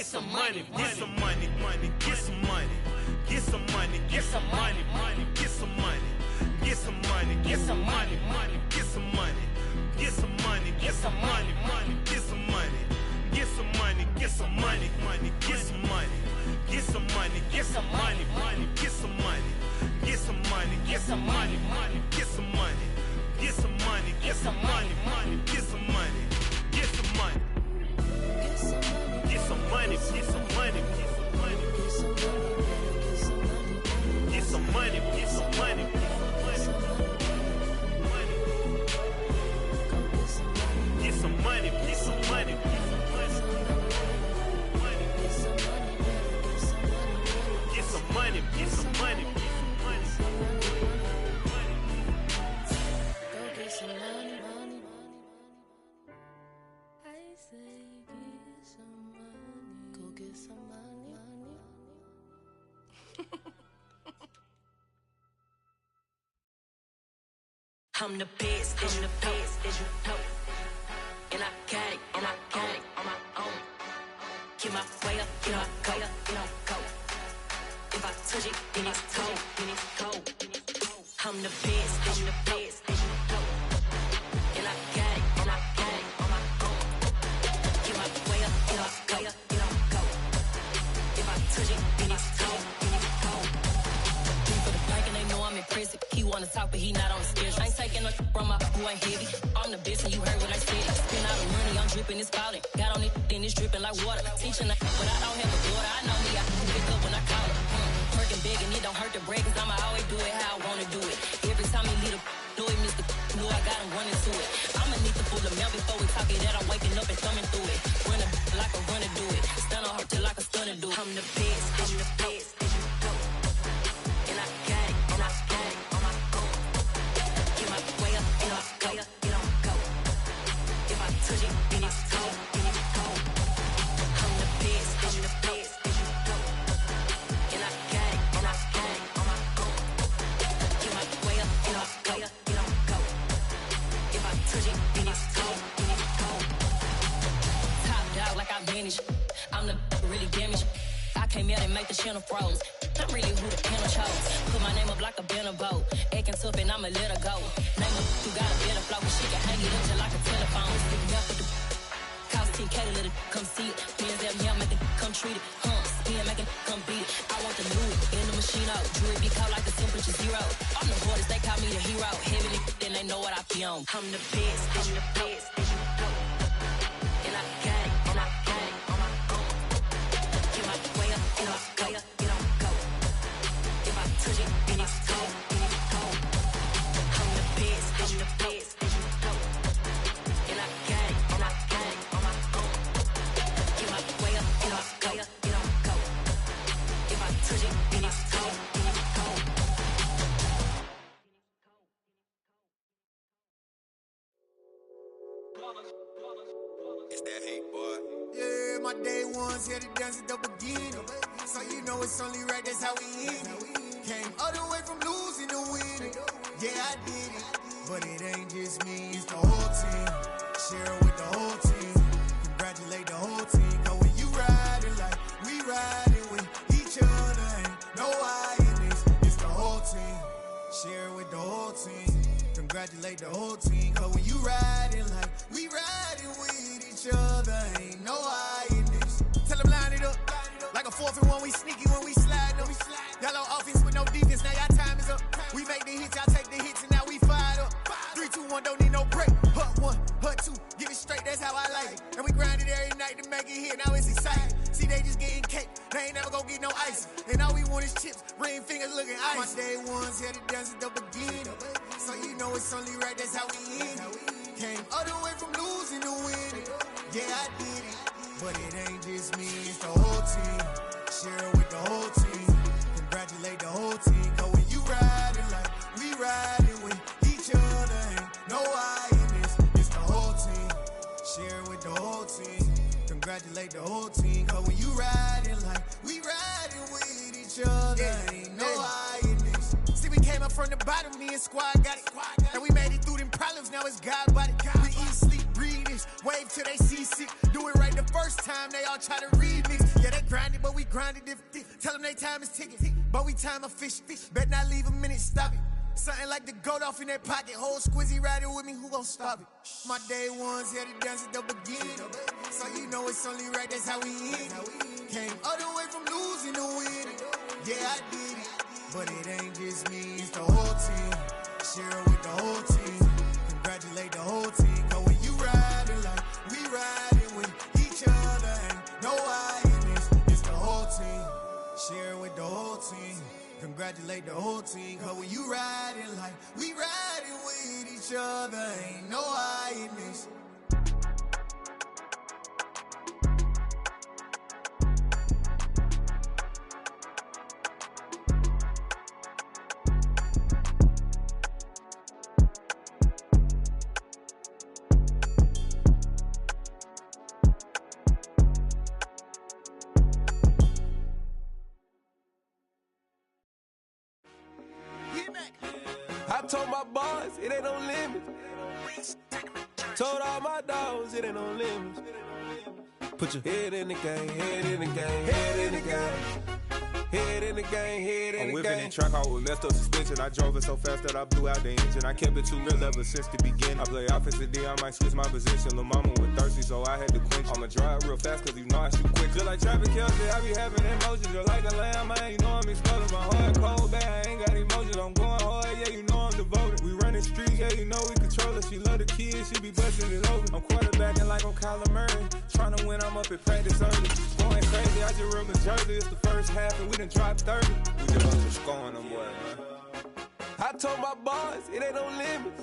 some money, get some money, money, get some money, get some money, get some money, money, get some money, get some money, get some money, money, get some money, get some money, get some money, money, get some money, get some money, get some money, money, get some money, get some money, get some money, money, get some money, get some money, get some money, money, get some money, get some money, get some money, money, get some money, get some money. Get some money, get some money, get some money, get some money, get some money, get some money, get some money, get some money, get some money. I'm the best, as you know. And I got it, and I got it on my own. Get my way up, get my go, go. If I touch it, then it's cold, then it's cold. I'm the best, as you know. And I got it, and I got it on my own. Get my way up, get my go. If I touch it, then it's cold, then it's cold. Three for the bank and they know I'm impressive. He wanna talk, but he not on the schedule. I ain't taking no from my who ain't heavy. I'm the best and you heard what I said. Spend all the money, I'm dripping, it's falling. Got on it, then it's dripping like water. Teaching but I don't have a daughter. I know me, I can pick up when I call her. Working big and it don't hurt to break, cause I'ma always do it how I wanna do it. Every time he lead a do it, Mr. Know I got him running to it. I'ma need to pull the mail before we talk it that I'm waking up and thumbing through it. Run like a runner do it. Stun on her till like a stunner do it. I'm the best, as you know. And I got it, and I got it on my own. Get my way up, and I go. If I touch it, then it's cold, then it's cold. I'm the best, as you know. And I got it, and I got it on my own. Get my way up, and I go. If I touch it, then it's cold, then it's cold. Top dog like I vanished. I'm the really damaged. I came out and make the channel froze. I'm really who the panel chose. Put my name up like a banner boat. Acting tough and I'ma let her go. Name her, you got a better flow. She can hang it up just like a telephone. Sticking up with the cost 10K to let it come see it. Hands down here, make it come treat it. Spin, make it come beat it. I want the new in the machine out. Jewelry be caught like the temperature zero. I'm the hardest, they call me the hero. Heavily, then they know what I be on. I'm the best, as you know. And I got it, and I got it on my own. Get my way up, and I go. If I touch it, then it's cold, then it's cold. I'm the best, as you know. And I got it, and I got it on my own. Get my way up, and I go. If I touch it, then it's cold, then it's cold. It's that hate, boy. Yeah, my day ones here to dance at the beginning. So you know it's only right, that's how we end it. Came all the way from losing to winning. Yeah, I did it. But it ain't just me, it's the whole team. Share it with the whole team. Congratulate the whole team. Cause when you riding like we riding with each other, ain't no I in this. It's the whole team. Share it with the whole team. Congratulate the whole team. Cause when you riding like we riding with each other, ain't no I in this. Tell them line it up. Like a 4th and 1, we sneaky when we slide them. Yellow offense with no defense, now y'all time is up. We make the hits, y'all take the hits, and now we fired up. 3, 2, 1, don't need no break. Hut 1, hut 2, give it straight, that's how I like it. And we grind it every night to make it hit, now it's exciting. See, they just getting cake, they ain't never gonna get no ice. And all we want is chips, ring fingers looking ice. My day ones here to dance at the beginning. So you know it's only right, that's how we end it. Came all the way from losing to winning. Yeah, I did it. But it ain't just me, it's the whole team. Share it with the whole team. Congratulate the whole team. Cause when you riding like we riding with each other, ain't no I in this. It's the whole team. Share it with the whole team. Congratulate the whole team. Cause when you riding like we riding with each other, ain't no I in this. See, we came up from the bottom, me and squad got it. And we made it through them problems, now it's God body. We eat, sleep, breathe this. Wave till they seasick. Do it right the first time, they all try to remix. Yeah, they grinded, but we grinded different. Tell them they time is ticking, but we time a fish. Bet not leave a minute, stop it. Something like the goat off in their pocket. Whole squizzy riding with me, who gon' stop it? My day ones here to dance at the beginning. So you know it's only right, that's how we end. Came all the way from losing to winning. Yeah, I did it, but it ain't just me, it's the whole team. Share with the whole team. Congratulate the whole team. Cause when you riding like we riding with each other, ain't no I in this, it's the whole team. Share with the whole team. Congratulate the whole team. Cause when you riding like we riding with each other, ain't no I in this. I told my boys it ain't no limits. Told all my dogs it ain't no limits. Put your head in the game, head in the game, head in the game. Head in the game, head in the game. I'm whipping in track, I was messed up suspension. I drove it so fast that I blew out the engine. I kept it too real ever since the beginning. I play offensive D, I might switch my position. Lil' mama was thirsty, so I had to quench. I'ma drive real fast, cause you know I shoot quick. Just like Travis Kelce, I be having emotions. Just like a lamb, man, you know I'm exploding. My heart cold, bad, I ain't got emotions. I'm going hard, yeah, you know I'm devoted. We running streets, yeah, you know we control it. She love the kids, she be busting it over. I'm quarterbacking like I'm Kyler Murray. Trying to win, I'm up at practice early. Going crazy, I just ripped the jersey. It's the first half, and we done dropped 30. We just up to scoring them, boy, man. I told my boys it ain't no limits.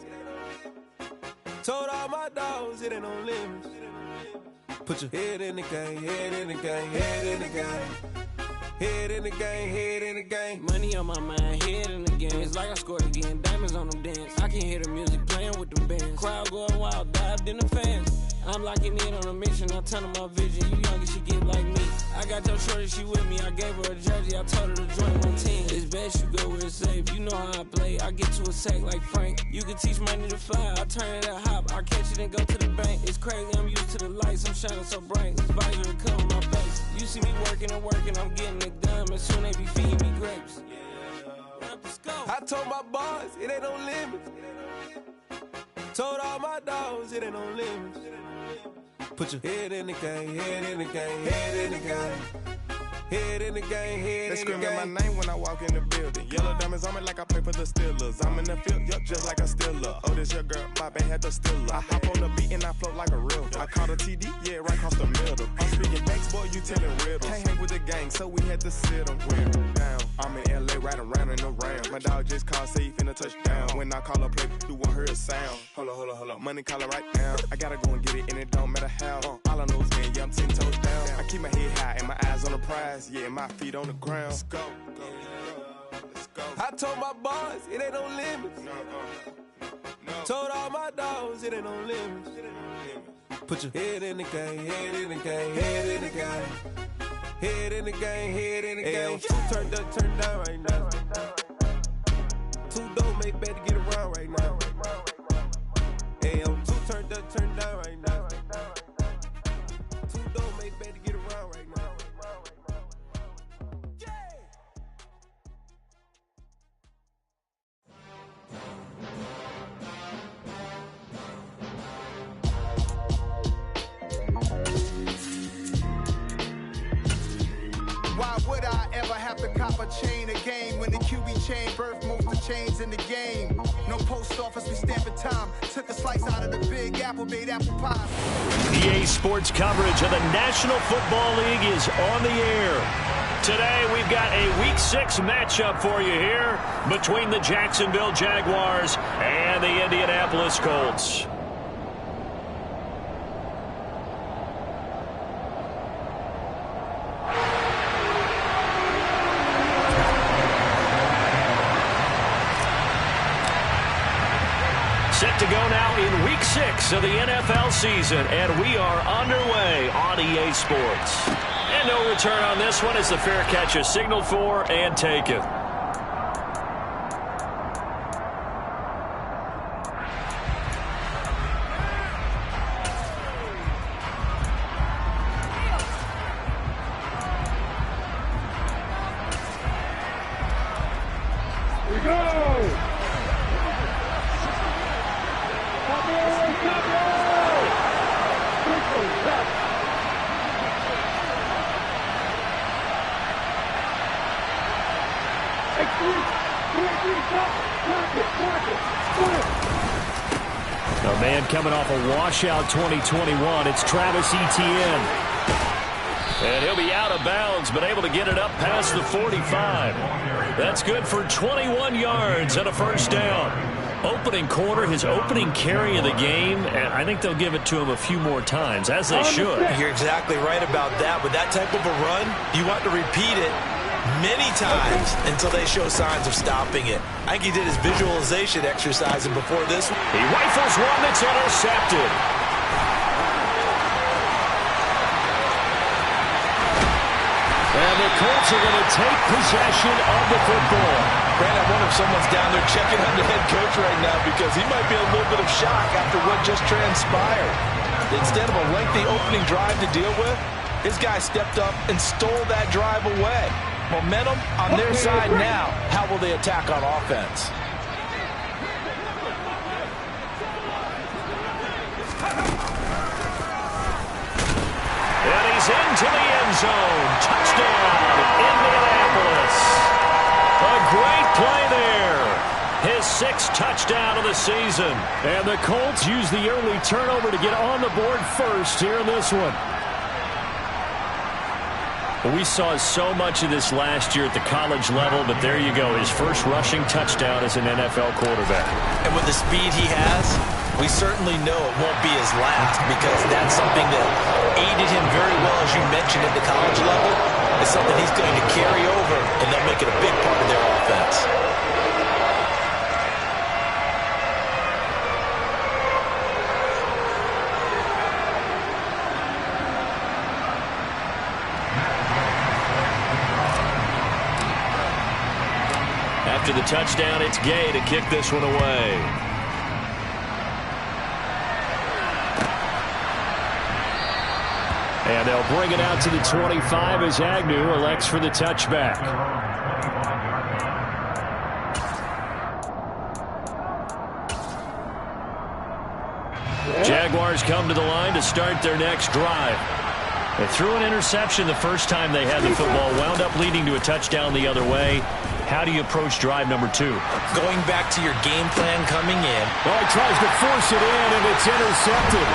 Told all my dogs it ain't no limits. Put your head in the game, head in the game, head in the game. Head in the game, head in the game. Money on my mind, head in the game. It's like I scored again, diamonds on them dance. I can hear the music playing with them bands. Crowd going wild, dived in the fans. I'm locking in on a mission, I tell her my vision. You young and she get like me. I got your shorty, she with me. I gave her a jersey, I told her to join my team. It's best you go where it's safe. You know how I play. I get to a sack like Frank. You can teach money to fly. I turn it at hop. I catch it and go to the bank. It's crazy, I'm used to the lights. I'm shining so bright. This visor will cover my face. You see me working and working, I'm getting it done. And soon they be feeding me grapes. I told my boys it ain't no limits. Told all my dogs it ain't no limits. Put your head in the game, head in the game, head in the game. Head in the game, head They in the game. screaming my name when I walk in the building. Yellow diamonds on me like I play for the Steelers. I'm in the field, yup, just like a Steeler. Oh, this your girl, my band had the Steeler. I hop on the beat and I float like a real. I caught a TD, yeah, right across the middle. I'm speaking next, boy, you telling riddles. Can't hang with the gang, so we had to sit them down. I'm in LA, riding around in the round. My dog just called, say he finna touchdown. When I call a play, you won't hear a sound. Hold up, money calling right now. I gotta go and get it, and it don't matter how. All I know is win, yeah, I'm 10 toes down. I keep my head high and my eyes on the prize. Yeah, my feet on the ground. Let's go. Let's go. I told my boys it ain't no limits. No. Told all my dogs it ain't no limits. Put your head in the game, head in the game, head in the game. Head in the game, head in the game. Two turned up, turned down right now. Two don't make bad to get around right now. Two turned up, turned down right now. Two don't make bad to get around right now. Why would I ever have to cop a chain a game when the QB chain birthed most of the chains in the game? No post office, we stamping time. Took a slice out of the big apple, made apple pie. EA Sports coverage of the National Football League is on the air. Today we've got a Week 6 matchup for you here between the Jacksonville Jaguars and the Indianapolis Colts. Set to go now in Week 6 of the NFL season, and we are underway on EA Sports. And no return on this one as the fair catch is signaled for and taken. man coming off a washout 2021. It's Travis Etienne. And he'll be out of bounds, but able to get it up past the 45. That's good for 21 yards and a first down. Opening quarter, his opening carry of the game, and I think they'll give it to him a few more times, as they should. You're exactly right about that. With that type of a run, you want to repeat it many times until they show signs of stopping it. I think he did his visualization exercise, and before this one, he rifles one that's intercepted. And the Colts are going to take possession of the football. Brandon, I wonder if someone's down there checking on the head coach right now, because he might be a little bit of shock after what just transpired. Instead of a lengthy opening drive to deal with, his guy stepped up and stole that drive away. Momentum on their side now. How will they attack on offense? And he's into the end zone. Touchdown, Indianapolis. A great play there. His 6th touchdown of the season. And the Colts use the early turnover to get on the board first here in this one. We saw so much of this last year at the college level, but there you go. His first rushing touchdown as an NFL quarterback. And with the speed he has, we certainly know it won't be his last, because that's something that aided him very well, as you mentioned, at the college level. It's something he's going to carry over, and they'll make it a big part of their offense. After the touchdown, it's Gay to kick this one away. And they'll bring it out to the 25 as Agnew elects for the touchback. Jaguars come to the line to start their next drive. They threw an interception the first time they had the football, wound up leading to a touchdown the other way. How do you approach drive number 2? Going back to your game plan coming in. Oh, he tries to force it in, and it's intercepted.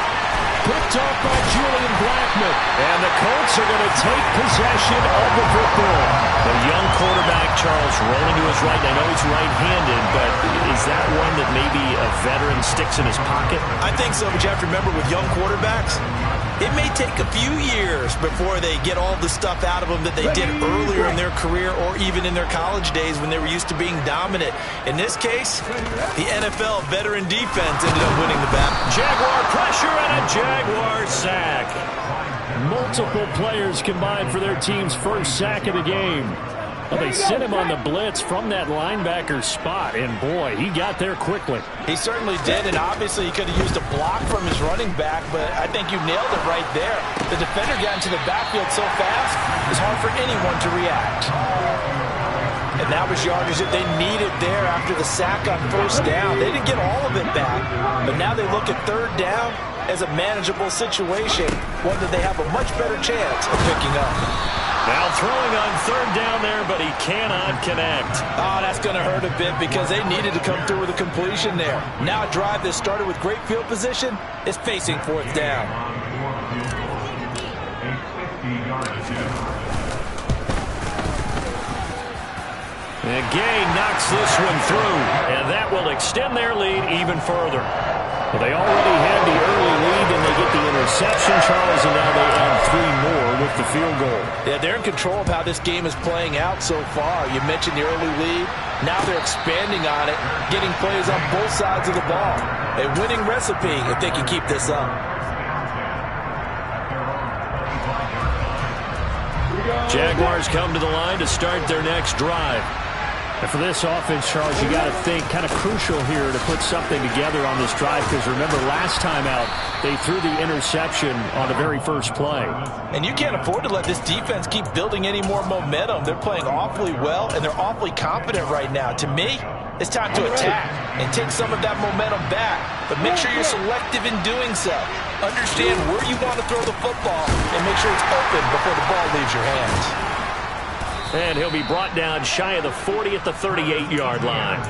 Picked off by Julian Blackmon. And the Colts are going to take possession of the football. The young quarterback, Charles, rolling to his right. I know he's right-handed, but is that one that maybe a veteran sticks in his pocket? I think so, but you have to remember, with young quarterbacks, it may take a few years before they get all the stuff out of them that they did earlier in their career, or even in their college days when they were used to being dominant. In this case, the NFL veteran defense ended up winning the battle. Jaguar pressure and a Jaguar sack. Multiple players combined for their team's first sack of the game. Well, they sent him on the blitz from that linebacker spot, and boy, he got there quickly. He certainly did, and obviously he could have used a block from his running back, but I think you nailed it right there. The defender got into the backfield so fast, it's hard for anyone to react. And that was yardage that they needed there after the sack on first down. They didn't get all of it back, but now they look at third down as a manageable situation, one that they have a much better chance of picking up. Now throwing on third down there, but he cannot connect. Oh, that's going to hurt a bit, because they needed to come through with a completion there. Now a drive that started with great field position is facing fourth down. And Gay knocks this one through, and that will extend their lead even further. Well, they already had the early lead, and they get the interception, Charles, and now they add 3 more with the field goal. Yeah, they're in control of how this game is playing out so far. You mentioned the early lead. Now they're expanding on it, getting plays on both sides of the ball. A winning recipe if they can keep this up. Jaguars come to the line to start their next drive. And for this offense, Charles, you got to think kind of crucial here to put something together on this drive, because remember, last time out, they threw the interception on the very first play. And you can't afford to let this defense keep building any more momentum. They're playing awfully well, and they're awfully confident right now. To me, it's time to attack and take some of that momentum back, but make sure you're selective in doing so. Understand where you want to throw the football and make sure it's open before the ball leaves your hands. And he'll be brought down shy of the 40 at the 38-yard line.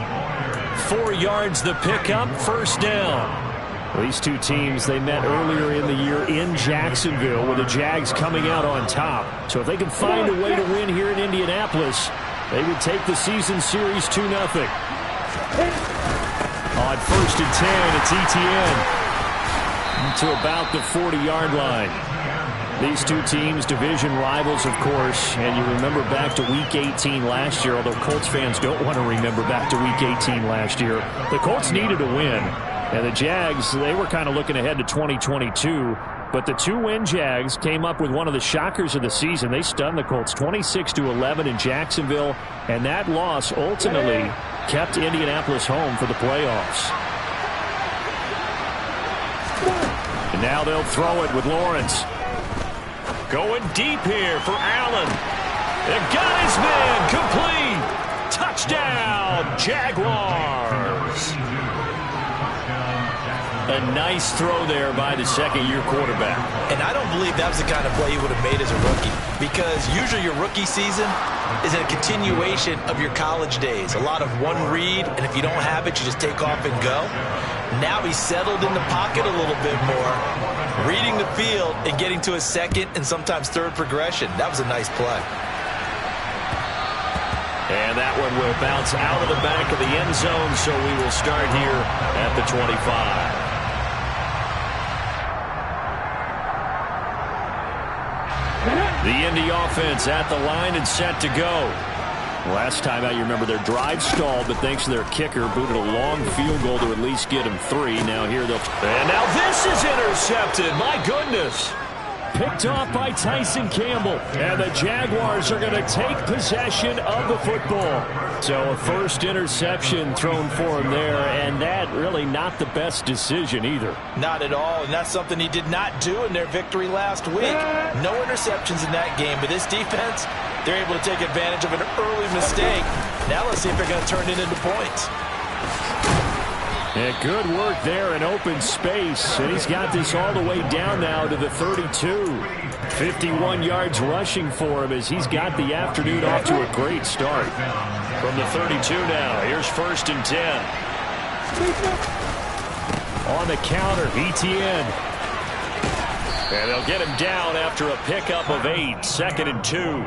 4 yards the pickup, first down. These two teams, they met earlier in the year in Jacksonville with the Jags coming out on top. So if they can find a way to win here in Indianapolis, they would take the season series 2-0. On 1st and 10, it's Etienne to about the 40-yard line. These two teams, division rivals, of course, and you remember back to Week 18 last year, although Colts fans don't want to remember back to Week 18 last year. The Colts needed a win, and the Jags, they were kind of looking ahead to 2022, but the two-win Jags came up with one of the shockers of the season. They stunned the Colts 26-11 in Jacksonville, and that loss ultimately kept Indianapolis home for the playoffs. And now they'll throw it with Lawrence. Going deep here for Allen. They got his man complete. Touchdown, Jaguars. A nice throw there by the second-year quarterback. And I don't believe that was the kind of play he would have made as a rookie, because usually your rookie season is a continuation of your college days. A lot of one read, and if you don't have it, you just take off and go. Now he's settled in the pocket a little bit more, reading the field and getting to a second and sometimes third progression. That was a nice play. And that one will bounce out of the back of the end zone, so we will start here at the 25. The Indy offense at the line and set to go. Last time out, you remember their drive stalled, but thanks to their kicker, booted a long field goal to at least get them 3. Now here they'll... And now this is intercepted. My goodness. Picked off by Tyson Campbell. And the Jaguars are going to take possession of the football. So a first interception thrown for him there, and that really not the best decision either. Not at all, and that's something he did not do in their victory last week. No interceptions in that game, but this defense, they're able to take advantage of an early mistake. Now let's see if they're going to turn it into points. And good work there in open space. And he's got this all the way down now to the 32. 51 yards rushing for him as he's got the afternoon off to a great start. From the 32 now, here's 1st and 10. On the counter, Etienne. And they'll get him down after a pickup of 8. 2nd and 2.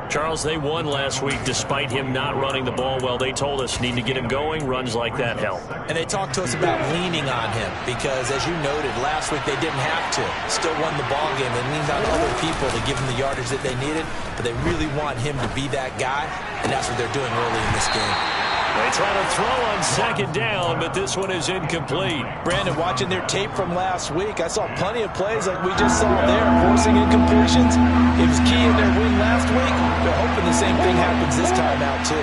Charles, they won last week despite him not running the ball well. They told us need to get him going. Runs like that help. And they talked to us about leaning on him because, as you noted, last week they didn't have to. Still won the ball game. They leaned on other people to give them the yardage that they needed, but they really want him to be that guy, and that's what they're doing early in this game. They try to throw on 2nd down, but this one is incomplete. Brandon, watching their tape from last week, I saw plenty of plays like we just saw there, forcing incompletions. It was key in their win last week. They're hoping the same thing happens this time out, too.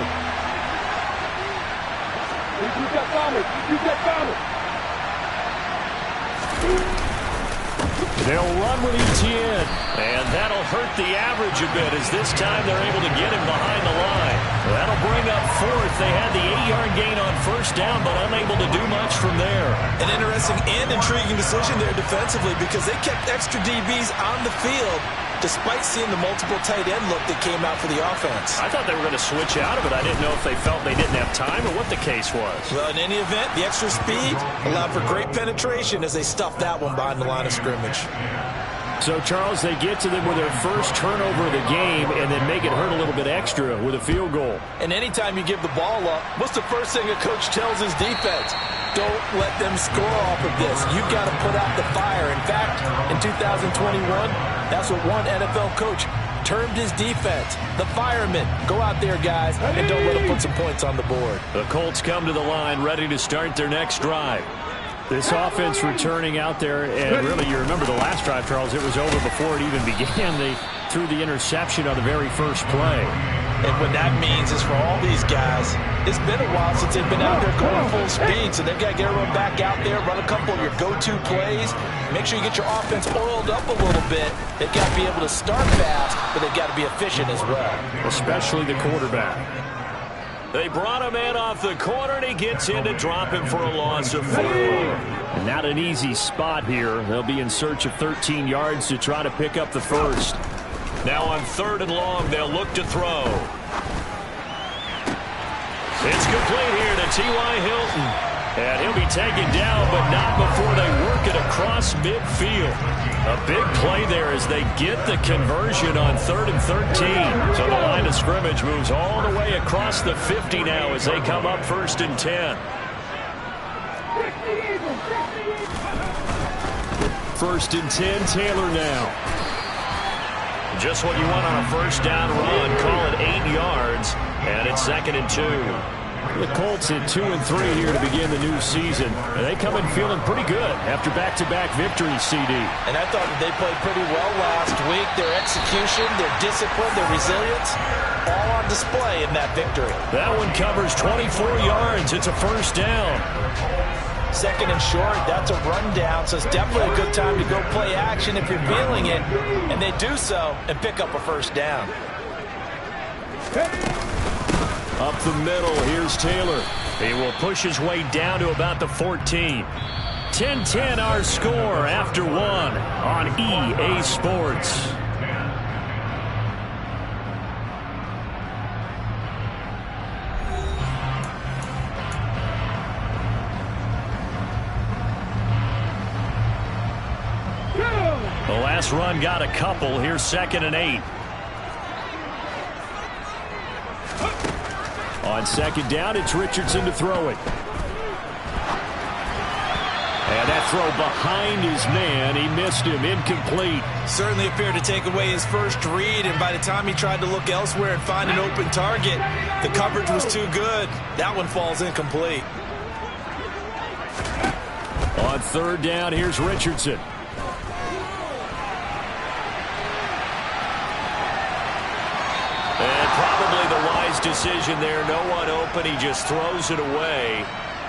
They'll run with Etienne, and that'll hurt the average a bit as this time they're able to get him behind the line. That'll bring up 4th. They had the 8-yard gain on 1st down, but unable to do much from there. An interesting and intriguing decision there defensively because they kept extra DBs on the field despite seeing the multiple tight end look that came out for the offense. I thought they were going to switch out of it. I didn't know if they felt they didn't have time or what the case was. Well, in any event, the extra speed allowed for great penetration as they stuffed that one behind the line of scrimmage. So, Charles, they get to them with their first turnover of the game and then make it hurt a little bit extra with a field goal. And anytime you give the ball up, what's the first thing a coach tells his defense? Don't let them score off of this. You've got to put out the fire. In fact, in 2021, that's what one NFL coach termed his defense. The firemen. Go out there, guys, and don't let them put some points on the board. The Colts come to the line ready to start their next drive. This offense returning out there, and really, you remember the last drive, Charles, it was over before it even began. They threw the interception on the very first play. And what that means is for all these guys, it's been a while since they've been out there going full speed, so they've got to get everyone back out there, run a couple of your go-to plays, make sure you get your offense oiled up a little bit. They've got to be able to start fast, but they've got to be efficient as well. Especially the quarterback. They brought him in off the corner, and he gets in to drop him for a loss of 4. Not an easy spot here. They'll be in search of 13 yards to try to pick up the first. Now on 3rd and long, they'll look to throw. It's complete here to T.Y. Hilton. And he'll be taken down, but not before they work it across midfield. A big play there as they get the conversion on 3rd and 13. So the line of scrimmage moves all the way across the 50 now as they come up 1st and 10. 1st and 10, Taylor now. Just what you want on a first down run. Call it 8 yards, and it's 2nd and 2. The Colts at 2 and 3 here to begin the new season. And they come in feeling pretty good after back-to-back victories, CD. And I thought that they played pretty well last week. Their execution, their discipline, their resilience, all on display in that victory. That one covers 24 yards. It's a first down. 2nd and short, that's a rundown, so it's definitely a good time to go play action if you're feeling it. And they do so and pick up a first down. Up the middle, here's Taylor. He will push his way down to about the 14. 10-10 our score after 1 on EA Sports. The last run got a couple. Here's 2nd and 8. On 2nd down, it's Richardson to throw it. And that throw behind his man. He missed him. Incomplete. Certainly appeared to take away his first read, and by the time he tried to look elsewhere and find an open target, the coverage was too good. That one falls incomplete. On 3rd down, here's Richardson. And probably the wise decision there. No one open. He just throws it away.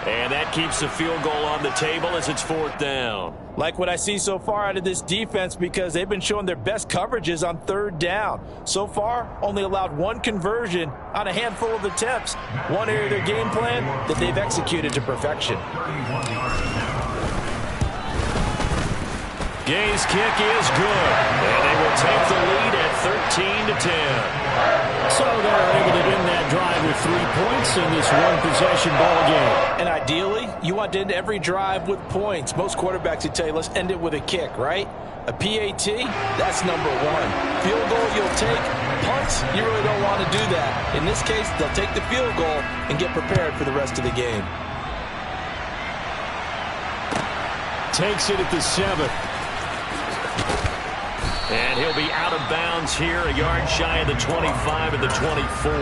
And that keeps the field goal on the table as it's 4th down. Like what I see so far out of this defense because they've been showing their best coverages on 3rd down. So far, only allowed 1 conversion on a handful of attempts. One area of their game plan that they've executed to perfection. Gay's kick is good. And they will take the lead at 13-10. So they're able to end that drive with 3 points in this one-possession ball game. And ideally, you want to end every drive with points. Most quarterbacks would tell you, let's end it with a kick, right? A PAT, that's number 1. Field goal you'll take. Punts, you really don't want to do that. In this case, they'll take the field goal and get prepared for the rest of the game. Takes it at the 7. And he'll be out of bounds here, a yard shy of the 25 and the 24.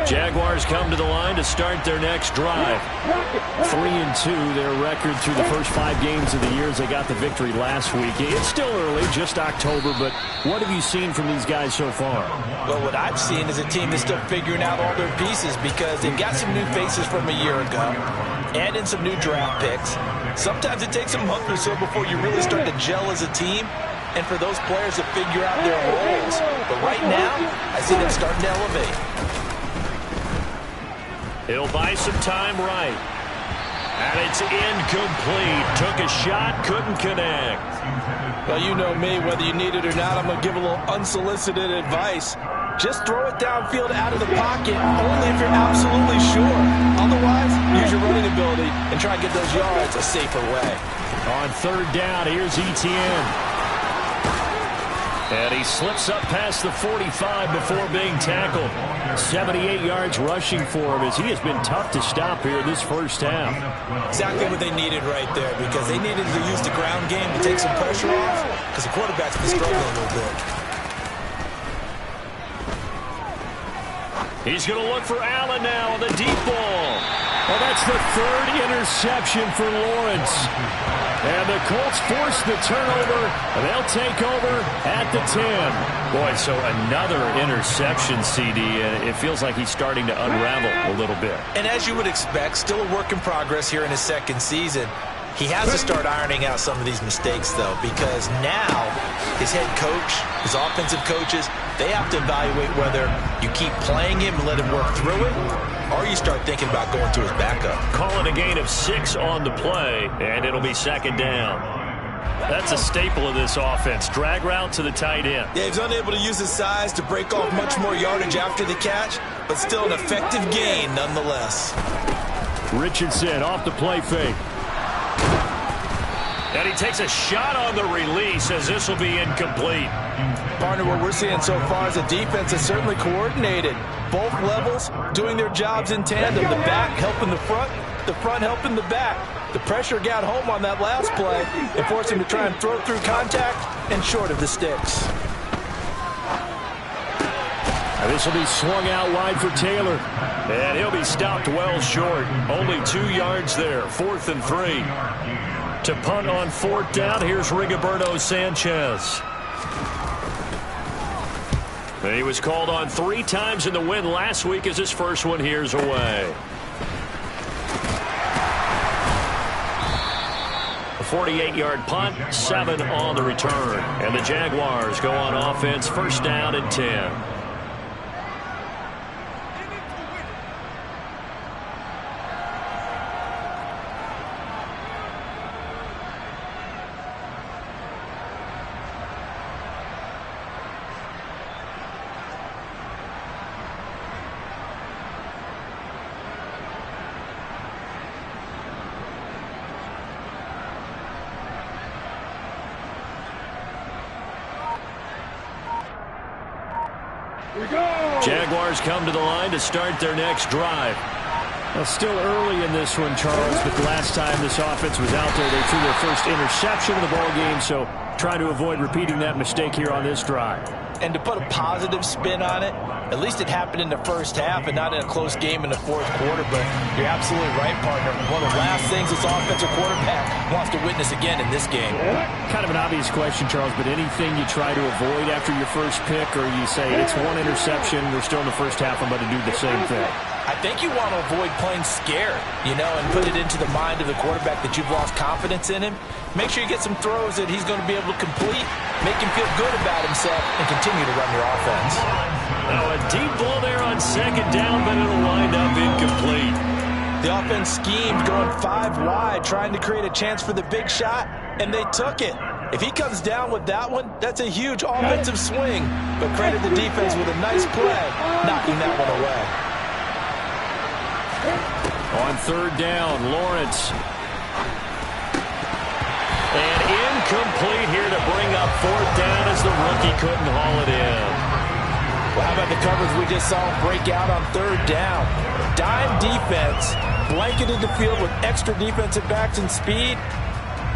Jaguars come to the line to start their next drive. 3-2, their record through the first 5 games of the year as they got the victory last week. It's still early, just October, but what have you seen from these guys so far? Well, what I've seen is a team that's still figuring out all their pieces because they've got some new faces from a year ago and in some new draft picks. Sometimes it takes a month or so before you really start to gel as a team and for those players to figure out their roles. But right now, I see them starting to elevate. He'll buy some time right. And it's incomplete. Took a shot, couldn't connect. Well, you know me, whether you need it or not, I'm going to give a little unsolicited advice. Just throw it downfield out of the pocket, only if you're absolutely sure. Otherwise, use your running ability and try and get those yards a safer way. On 3rd down, here's Etienne. And he slips up past the 45 before being tackled. 78 yards rushing for him as he has been tough to stop here this first half. Exactly what they needed right there because they needed to use the ground game to take some pressure off because the quarterback's been struggling a little bit. He's going to look for Allen now on the deep ball. Well, that's the 3rd interception for Lawrence. And the Colts force the turnover, and they'll take over at the 10. Boy, so another interception, CD, and it feels like he's starting to unravel a little bit. And as you would expect, still a work in progress here in his 2nd season. He has to start ironing out some of these mistakes, though, because now his head coach, his offensive coaches, they have to evaluate whether you keep playing him and let him work through it, or you start thinking about going to his backup. Call it a gain of 6 on the play, and it'll be 2nd down. That's a staple of this offense. Drag route to the tight end. Yeah, he's unable to use his size to break off much more yardage after the catch, but still an effective gain nonetheless. Richardson off the play fake. And he takes a shot on the release as this will be incomplete. Partner, what we're seeing so far is a defense that's certainly coordinated. Both levels doing their jobs in tandem. The back helping the front helping the back. The pressure got home on that last play and forced him to try and throw through contact and short of the sticks. And this will be swung out wide for Taylor. And he'll be stopped well short. Only 2 yards there. 4th and 3. To punt on 4th down, here's Rigoberto Sanchez. And he was called on 3 times in the win last week as his first one here's away. A 48-yard punt, 7 on the return. And the Jaguars go on offense, 1st down and 10. Jaguars come to the line to start their next drive. Well, still early in this one, Charles, but the last time this offense was out there, they threw their first interception of the ball game, so trying to avoid repeating that mistake here on this drive. And to put a positive spin on it, at least it happened in the first half and not in a close game in the 4th quarter. But you're absolutely right, partner. One of the last things this offensive quarterback wants to witness again in this game. Kind of an obvious question, Charles, but anything you try to avoid after your first pick, or you say it's 1 interception, we're still in the first half, I'm going to do the same thing? I think you want to avoid playing scared, and put it into the mind of the quarterback that you've lost confidence in him. Make sure you get some throws that he's going to be able to complete, make him feel good about himself, and continue to run your offense. Now a deep ball there on 2nd down, but it'll wind up incomplete. The offense schemed going 5 wide, trying to create a chance for the big shot, and they took it. If he comes down with that one, that's a huge offensive swing. But credit the defense with a nice play, knocking that one away. On 3rd down, Lawrence. And incomplete here to bring up 4th down as the rookie couldn't haul it in. Well, how about the coverage we just saw break out on 3rd down? Dime defense, blanketed the field with extra defensive backs and speed,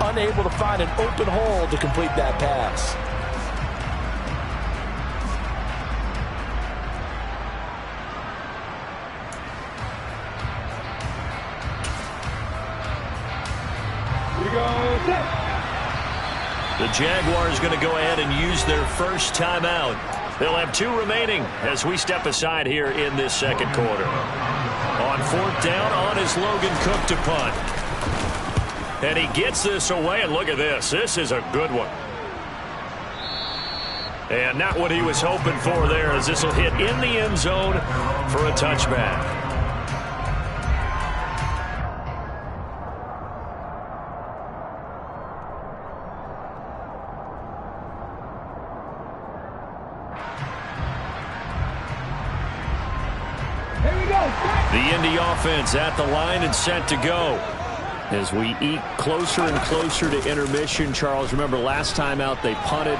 unable to find an open hole to complete that pass. The Jaguars going to go ahead and use their first timeout. They'll have 2 remaining as we step aside here in this 2nd quarter. On 4th down, on is Logan Cook to punt. And he gets this away, and look at this. This is a good one. And not what he was hoping for there, as this will hit in the end zone for a touchback. The Indy offense at the line and set to go. As we eke closer and closer to intermission, Charles, remember last time out they punted.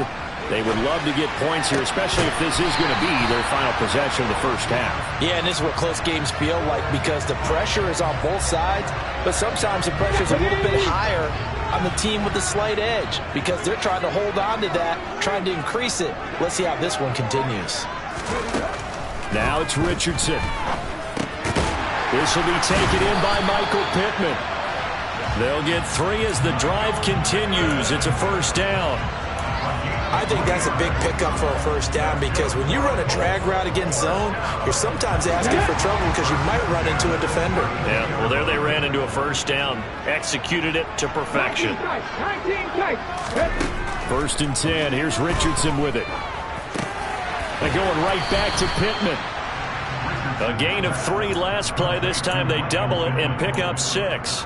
They would love to get points here, especially if this is going to be their final possession of the first half. Yeah, and this is what close games feel like because the pressure is on both sides, but sometimes the pressure is a little bit higher on the team with the slight edge because they're trying to hold on to that, trying to increase it. Let's see how this one continues. Now it's Richardson. This will be taken in by Michael Pittman. They'll get 3 as the drive continues. It's a 1st down. I think that's a big pickup for a 1st down because when you run a drag route against zone, you're sometimes asking for trouble because you might run into a defender. Yeah, well, there they ran into a 1st down. Executed it to perfection. 1st and 10. Here's Richardson with it. They're going right back to Pittman. A gain of 3 last play. This time they double it and pick up 6.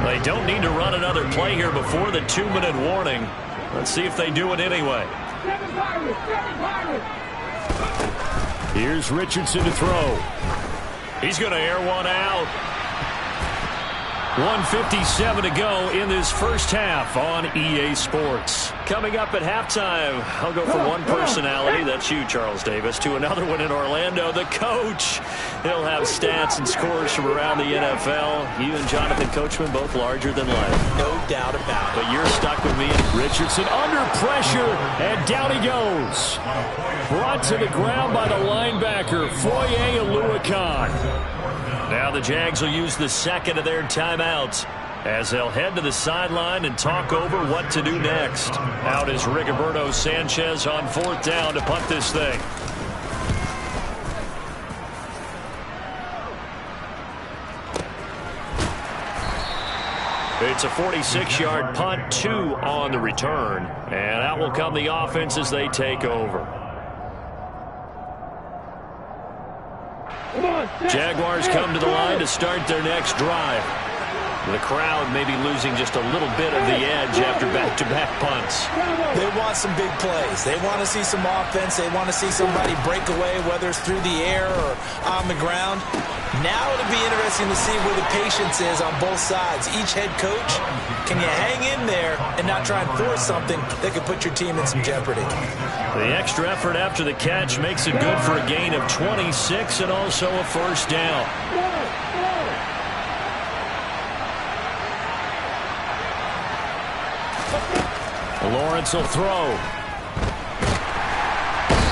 They don't need to run another play here before the 2-minute warning. Let's see if they do it anyway. Here's Richardson to throw. He's going to air one out. 1:57 to go in this first half on EA Sports. Coming up at halftime, I'll go from one personality, that's you, Charles Davis, to another one in Orlando, the coach. He'll have stats and scores from around the NFL. You and Jonathan Coachman, both larger than life. No doubt about it. But you're stuck with me. Richardson under pressure, and down he goes. Brought to the ground by the linebacker, Foye Oluokun. Now the Jags will use the second of their timeouts as they'll head to the sideline and talk over what to do next. Out is Rigoberto Sanchez on 4th down to punt this thing. It's a 46-yard punt, 2 on the return. And out will come the offense as they take over. Jaguars come to the line to start their next drive. The crowd may be losing just a little bit of the edge after back-to-back punts. They want some big plays. They want to see some offense. They want to see somebody break away, whether it's through the air or on the ground. Now it'll be interesting to see where the patience is on both sides. Each head coach, can you hang in there and not try and force something that could put your team in some jeopardy? The extra effort after the catch makes it good for a gain of 26 and also a first down. Lawrence will throw.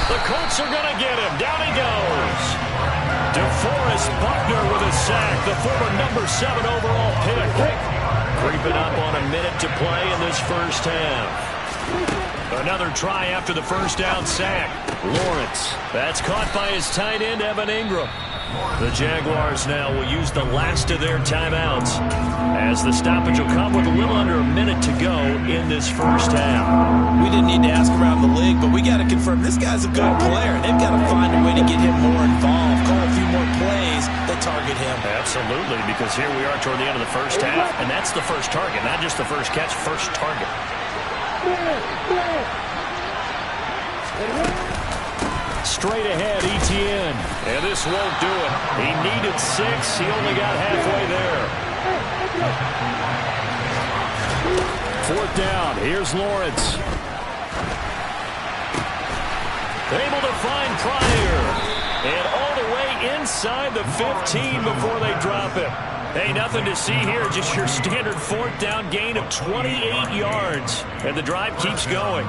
The Colts are going to get him. Down he goes. DeForest Buckner with a sack, the former number 7 overall pick. Creeping up on a minute to play in this first half. Another try after the first down sack. Lawrence. That's caught by his tight end, Evan Ingram. The Jaguars now will use the last of their timeouts as the stoppage will come with a little under a minute to go in this first half. We didn't need to ask around the league, but we got to confirm this guy's a good player. They've got to find a way to get him more involved, call a few more plays that target him. Absolutely, because here we are toward the end of the first half, and that's the first target, not just the first catch, first target. Straight ahead, Etienne. And this won't do it. He needed 6. He only got halfway there. 4th down. Here's Lawrence. Able to find Pryor. And all the way inside the 15 before they drop it. Hey, nothing to see here. Just your standard 4th down gain of 28 yards. And the drive keeps going.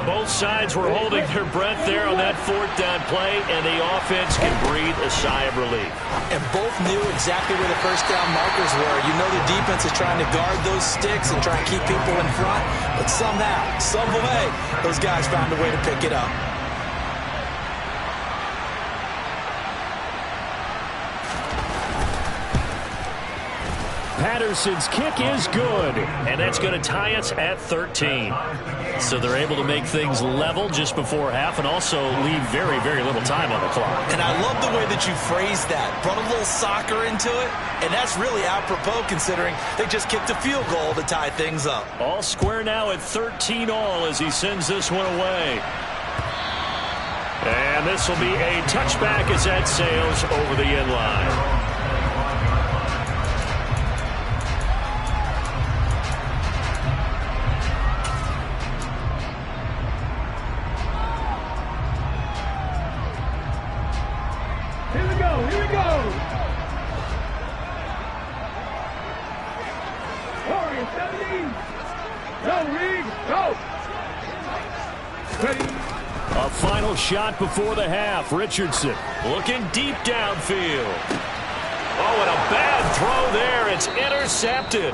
Both sides were holding their breath there on that 4th down play, and the offense can breathe a sigh of relief. And both knew exactly where the first down markers were. You know the defense is trying to guard those sticks and try and keep people in front, but somehow, some way, those guys found a way to pick it up. Patterson's kick is good, and that's going to tie us at 13. So they're able to make things level just before half and also leave very, very little time on the clock. And I love the way that you phrased that. Brought a little soccer into it, and that's really apropos considering they just kicked a field goal to tie things up. All square now at 13 all as he sends this one away. And this will be a touchback as that sails over the end line. A final shot before the half. Richardson looking deep downfield. Oh, and a bad throw there. It's intercepted.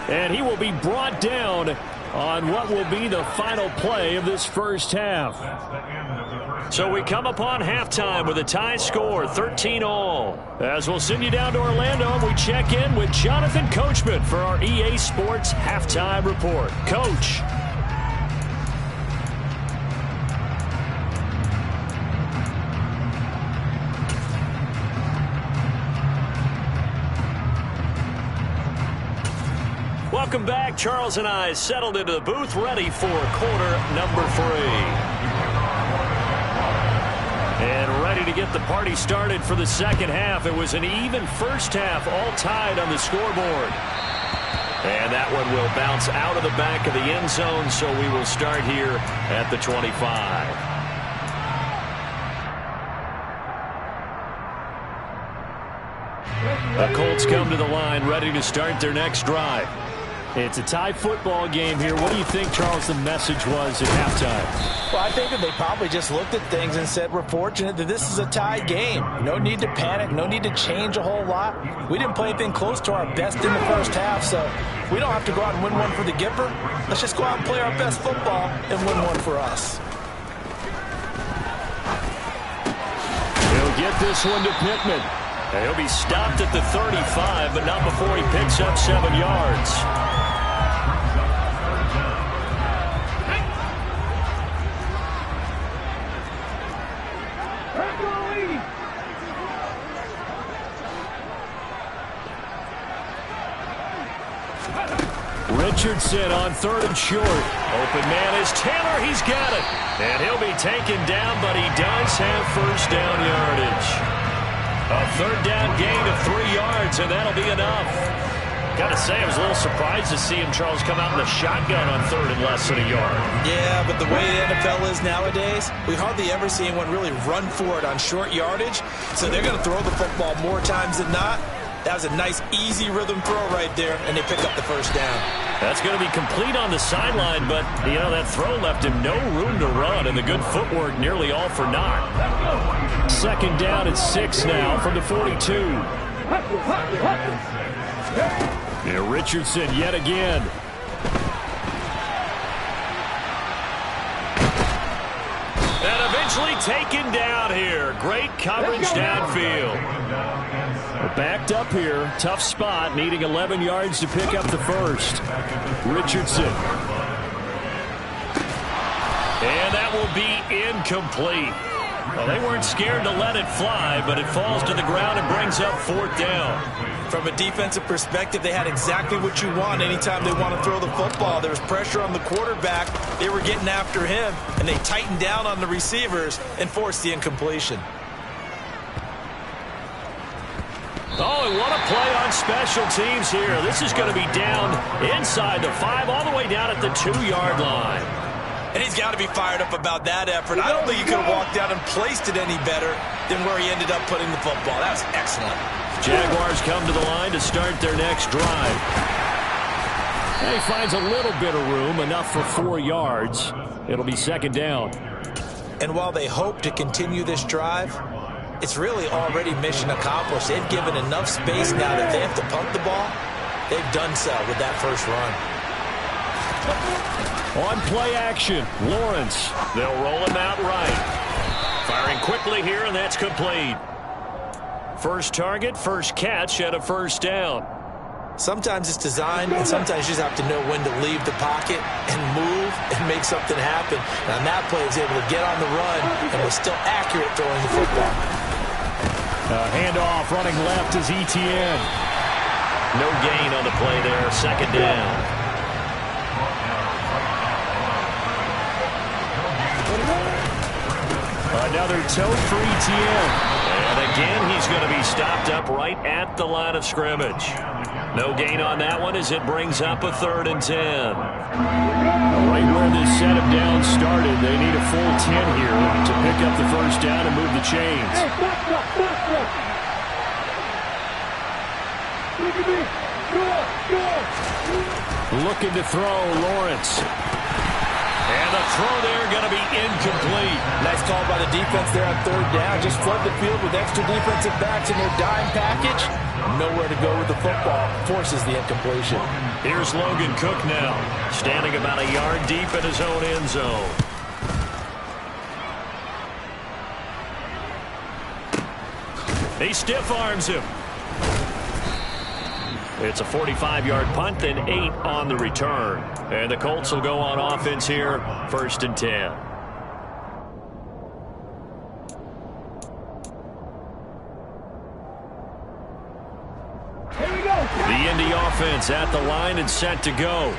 And he will be brought down on what will be the final play of this first half. So we come upon halftime with a tie score, 13 all. As we'll send you down to Orlando, and we check in with Jonathan Coachman for our EA Sports Halftime Report. Coach. Welcome back. Charles and I settled into the booth, ready for quarter number 3. And ready to get the party started for the second half. It was an even first half, all tied on the scoreboard. And that one will bounce out of the back of the end zone, so we will start here at the 25. The Colts come to the line, ready to start their next drive. It's a tie football game here. What do you think, Charles, the message was at halftime? Well, I think that they probably just looked at things and said, we're fortunate that this is a tie game. No need to panic. No need to change a whole lot. We didn't play anything close to our best in the first half, so we don't have to go out and win one for the Gipper. Let's just go out and play our best football and win one for us. He'll get this one to Pittman. He'll be stopped at the 35, but not before he picks up 7 yards. Richardson on 3rd and short. Open man is Taylor. He's got it. And he'll be taken down, but he does have first down yardage. A 3rd down gain of 3 yards, and that'll be enough. Got to say, I was a little surprised to see him, Charles, come out in the shotgun on 3rd and less than a yard. Yeah, but the way the NFL is nowadays, we hardly ever see anyone really run for it on short yardage. So they're going to throw the football more times than not. That was a nice, easy rhythm throw right there, and they pick up the first down. That's going to be complete on the sideline, but, you know, that throw left him no room to run, and the good footwork nearly all for naught. 2nd down and 6 now from the 42. Yeah, Richardson yet again. And eventually taken down here. Great coverage downfield. Backed up here. Tough spot. Needing 11 yards to pick up the first. Richardson. And that will be incomplete. Well, they weren't scared to let it fly, but it falls to the ground and brings up 4th down. From a defensive perspective, they had exactly what you want anytime they want to throw the football. There was pressure on the quarterback. They were getting after him, and they tightened down on the receivers and forced the incompletion. Oh, and what a play on special teams here. This is going to be down inside the 5, all the way down at the 2-yard line. And he's got to be fired up about that effort. I don't think he could have walked down and placed it any better than where he ended up putting the football. That was excellent. Jaguars come to the line to start their next drive. And he finds a little bit of room, enough for 4 yards. It'll be 2nd down. And while they hope to continue this drive, it's really already mission accomplished. They've given enough space now that they have to punt the ball. They've done so with that first run. On play action, Lawrence. They'll roll him out right. Firing quickly here, and that's complete. First target, first catch, and a first down. Sometimes it's designed, and sometimes you just have to know when to leave the pocket and move and make something happen. And on that play, he was able to get on the run and was still accurate throwing the football. Handoff running left is Etienne. No gain on the play there, 2nd down. Another toe for Etienne. And again, he's going to be stopped up right at the line of scrimmage. No gain on that one as it brings up a 3rd and 10. Right where this set of downs started, they need a full 10 here to pick up the first down and move the chains. Looking to throw, Lawrence. And the throw there going to be incomplete. Nice call by the defense there on 3rd down. Just flood the field with extra defensive backs in their dime package. Nowhere to go with the football. Forces the incompletion. Here's Logan Cook now, standing about a yard deep in his own end zone. He stiff arms him. It's a 45-yard punt, then 8 on the return. And the Colts will go on offense here, 1st and 10. Here we go. The Indy offense at the line and set to go.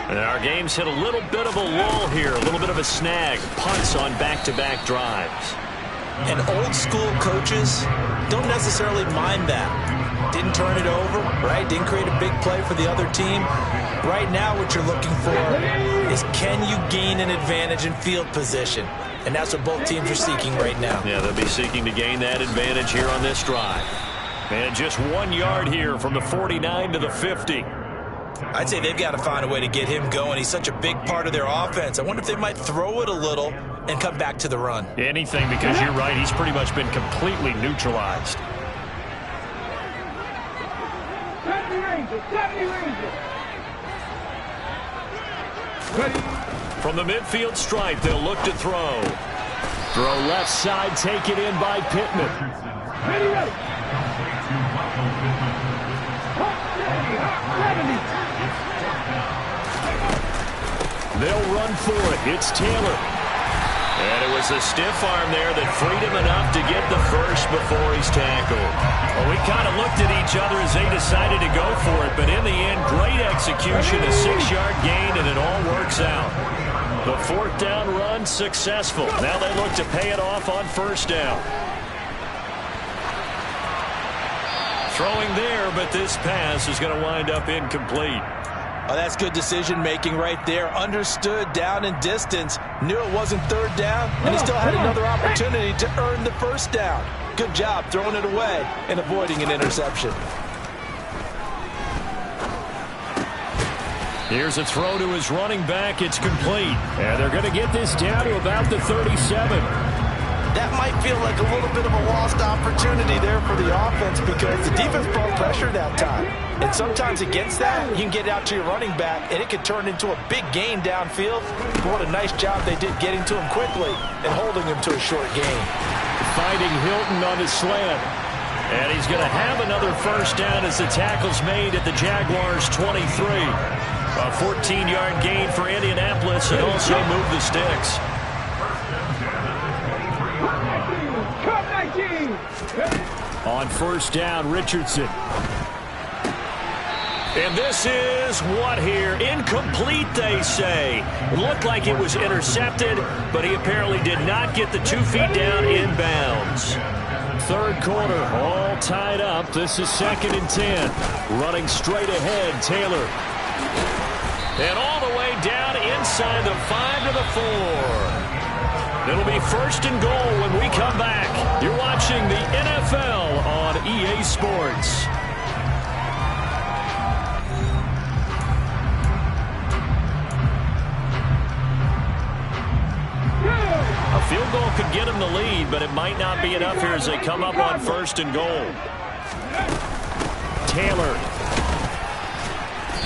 And our game's hit a little bit of a lull here, a little bit of a snag. Punts on back-to-back drives. And old-school coaches don't necessarily mind that. Didn't turn it over, right? Didn't create a big play for the other team. Right now what you're looking for is, can you gain an advantage in field position? And that's what both teams are seeking right now. Yeah, they'll be seeking to gain that advantage here on this drive. And just 1 yard here from the 49 to the 50. I'd say they've got to find a way to get him going. He's such a big part of their offense. I wonder if they might throw it a little and come back to the run. Anything, because you're right, he's pretty much been completely neutralized. From the midfield stripe, they'll look to throw. Throw left side, taken in by Pittman. They'll run for it. It's Taylor. And it was a stiff arm there that freed him enough to get the first before he's tackled. Well, we kind of looked at each other as they decided to go for it, but in the end, great execution, a 6-yard gain, and it all works out. The 4th down run successful. Now they look to pay it off on 1st down. Throwing there, but this pass is going to wind up incomplete. Oh, that's good decision-making right there. Understood down and distance. Knew it wasn't 3rd down, and he still had another opportunity to earn the 1st down. Good job throwing it away and avoiding an interception. Here's a throw to his running back. It's complete. And they're going to get this down to about the 37. That might feel like a little bit of a lost opportunity there for the offense because the defense brought pressure that time. And sometimes against that, you can get out to your running back, and it can turn into a big gain downfield. But what a nice job they did getting to him quickly and holding him to a short gain. Finding Hilton on his slant. And he's going to have another 1st down as the tackle's made at the Jaguars' 23. A 14-yard gain for Indianapolis and also move the sticks. On 1st down, Richardson. And this is what here? Incomplete, they say. Looked like it was intercepted, but he apparently did not get the 2 feet down inbounds. 3rd quarter, all tied up. This is 2nd and 10. Running straight ahead, Taylor. And all the way down inside the 5 to the 4. It'll be 1st and goal when we come back. You're watching the NFL on EA Sports. A field goal could get him the lead, but it might not be enough here as they come up on 1st and goal. Taylor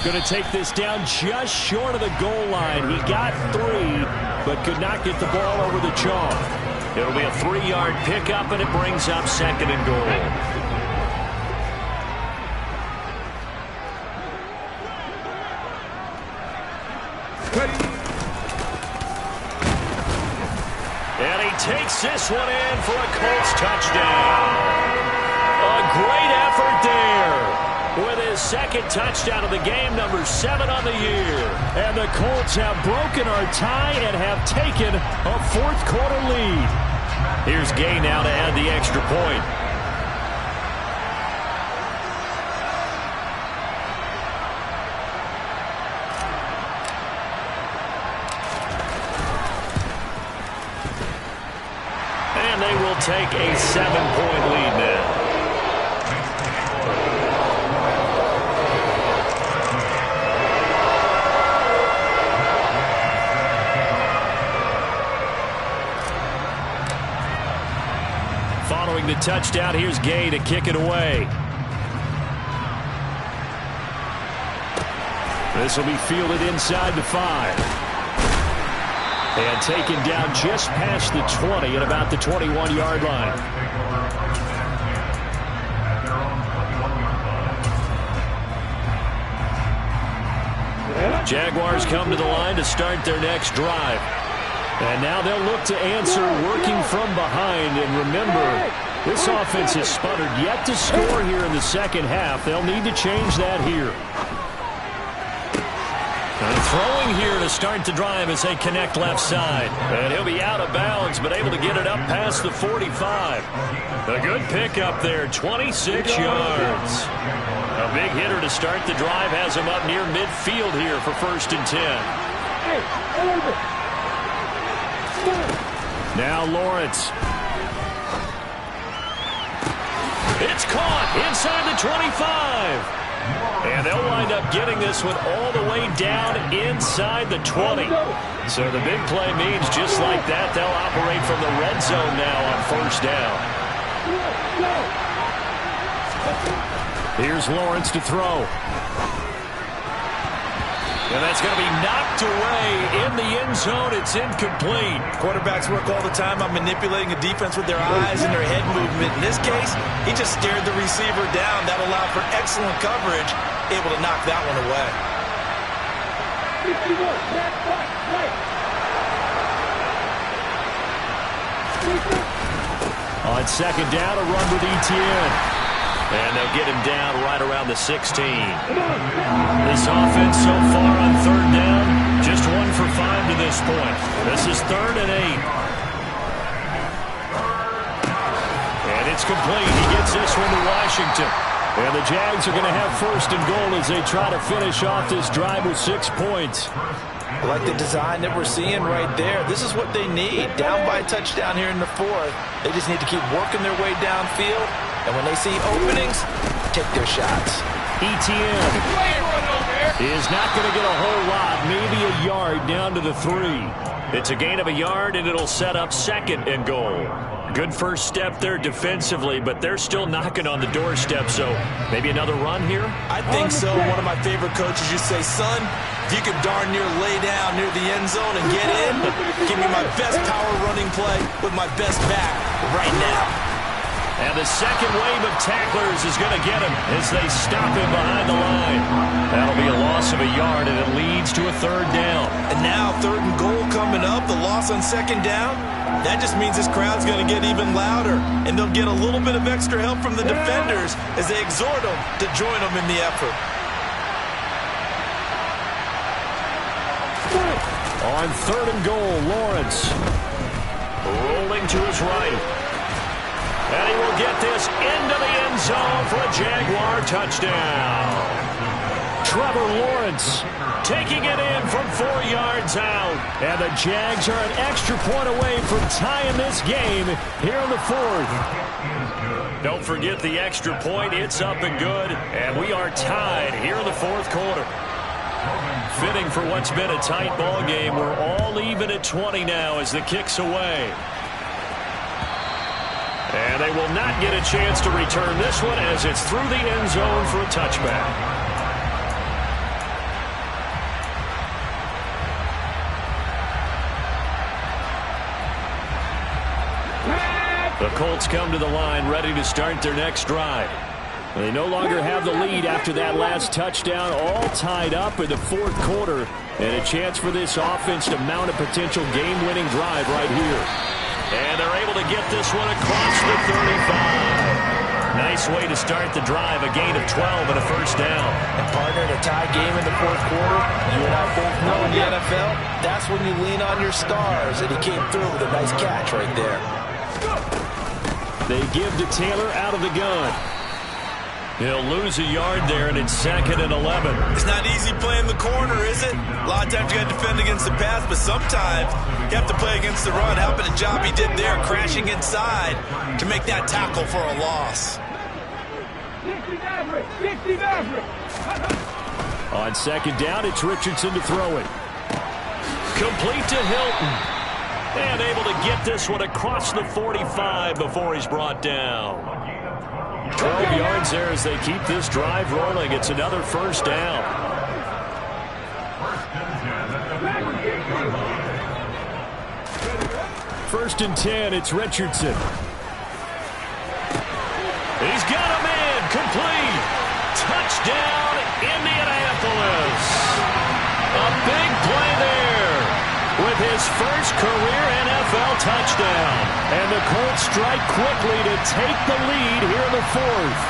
going to take this down just short of the goal line. He got 3, but could not get the ball over the chalk. It'll be a 3-yard pickup, and it brings up 2nd and goal. And he takes this one in for a Colts touchdown. A great effort there. With his 2nd touchdown of the game, number 7 on the year. And the Colts have broken our tie and have taken a 4th quarter lead. Here's Gay now to add the extra point. And they will take a 7-point lead now. Following the touchdown, here's Gay to kick it away. This will be fielded inside the 5. And taken down just past the 20 at about the 21-yard line. Jaguars come to the line to start their next drive. And now they'll look to answer working from behind. And remember, This offense has sputtered yet to score here in the second half. They'll need to change that here. And throwing here to start the drive as they connect left side. And he'll be out of bounds, but able to get it up past the 45. A good pickup there, 26 yards. A big hitter to start the drive has him up near midfield here for 1st and 10. Now Lawrence. It's caught inside the 25. And they'll wind up getting this one all the way down inside the 20. So the big play means just like that, they'll operate from the red zone now on 1st down. Here's Lawrence to throw. And that's going to be knocked away in the end zone. It's incomplete. Quarterbacks work all the time on manipulating a defense with their eyes and their head movement. In this case, he just stared the receiver down. That allowed for excellent coverage, able to knock that one away. On 2nd down, a run with Etienne. And they'll get him down right around the 16. This offense so far on 3rd down, just 1 for 5 to this point. This is 3rd and 8. And it's complete. He gets this one to Washington. And the Jags are going to have 1st and goal as they try to finish off this drive with 6 points. I like the design that we're seeing right there. This is what they need. Down by a touchdown here in the 4th. They just need to keep working their way downfield. And when they see openings, take their shots. Etienne is not going to get a whole lot, maybe a yard down to the 3. It's a gain of a yard, and it'll set up 2nd and goal. Good first step there defensively, but they're still knocking on the doorstep, so maybe another run here? I think so. One of my favorite coaches used to say, son, if you could darn near lay down near the end zone and get in, give me my best power running play with my best back right now. And the second wave of tacklers is going to get him as they stop him behind the line. That'll be a loss of a yard, and it leads to a 3rd down. And now 3rd and goal coming up, the loss on 2nd down. That just means this crowd's going to get even louder, and they'll get a little bit of extra help from the defenders as they exhort them to join them in the effort. On 3rd and goal, Lawrence rolling to his right. And he will get this into the end zone for a Jaguar touchdown. Trevor Lawrence taking it in from 4 yards out. And the Jags are an extra point away from tying this game here in the 4th. Don't forget the extra point. It's up and good. And we are tied here in the 4th quarter. Fitting for what's been a tight ball game. We're all even at 20 now as the kick's away. And they will not get a chance to return this one as it's through the end zone for a touchback. The Colts come to the line ready to start their next drive. They no longer have the lead after that last touchdown, all tied up in the 4th quarter, and a chance for this offense to mount a potential game-winning drive right here. And they're able to get this one across the 35. Nice way to start the drive, a gain of 12 and a 1st down. And partner, in a tie game in the 4th quarter, you and I both know in the NFL, that's when you lean on your stars, and he came through with a nice catch right there. They give to Taylor out of the gun. He'll lose a yard there, and it's 2nd and 11. It's not easy playing the corner, is it? A lot of times you got to defend against the pass, but sometimes you have to play against the run. How about the job he did there, crashing inside to make that tackle for a loss. On 2nd down, it's Richardson to throw it. Complete to Hilton. And able to get this one across the 45 before he's brought down. 12 yards there as they keep this drive rolling. It's another 1st down. First and 10, it's Richardson. He's got a man, complete. Touchdown, Indianapolis. A big play there with with his first career NFL touchdown. And the Colts strike quickly to take the lead here in the fourth.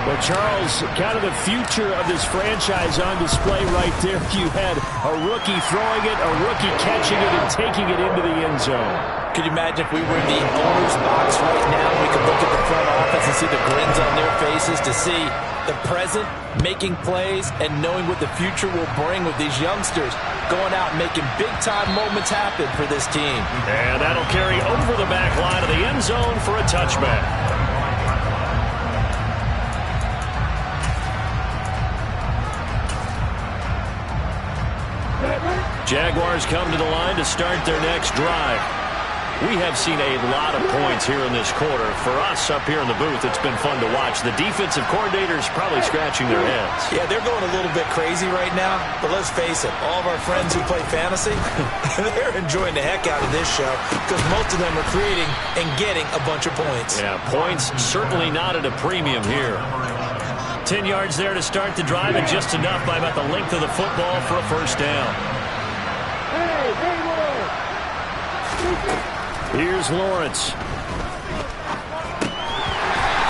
Well, Charles, kind of the future of this franchise on display right there. You had a rookie throwing it, a rookie catching it, and taking it into the end zone. Could you imagine if we were in the owner's box right now? We could look at the front office and see the grins on their faces to see the present making plays and knowing what the future will bring with these youngsters going out and making big-time moments happen for this team. And that'll carry over the back line of the end zone for a touchback. Jaguars come to the line to start their next drive. We have seen a lot of points here in this quarter. For us up here in the booth, it's been fun to watch. The defensive coordinators probably scratching their heads. Yeah, they're going a little bit crazy right now, but let's face it, all of our friends who play fantasy, they're enjoying the heck out of this show because most of them are creating and getting a bunch of points. Yeah, points certainly not at a premium here. 10 yards there to start the drive, and just enough by about the length of the football for a first down. Here's Lawrence.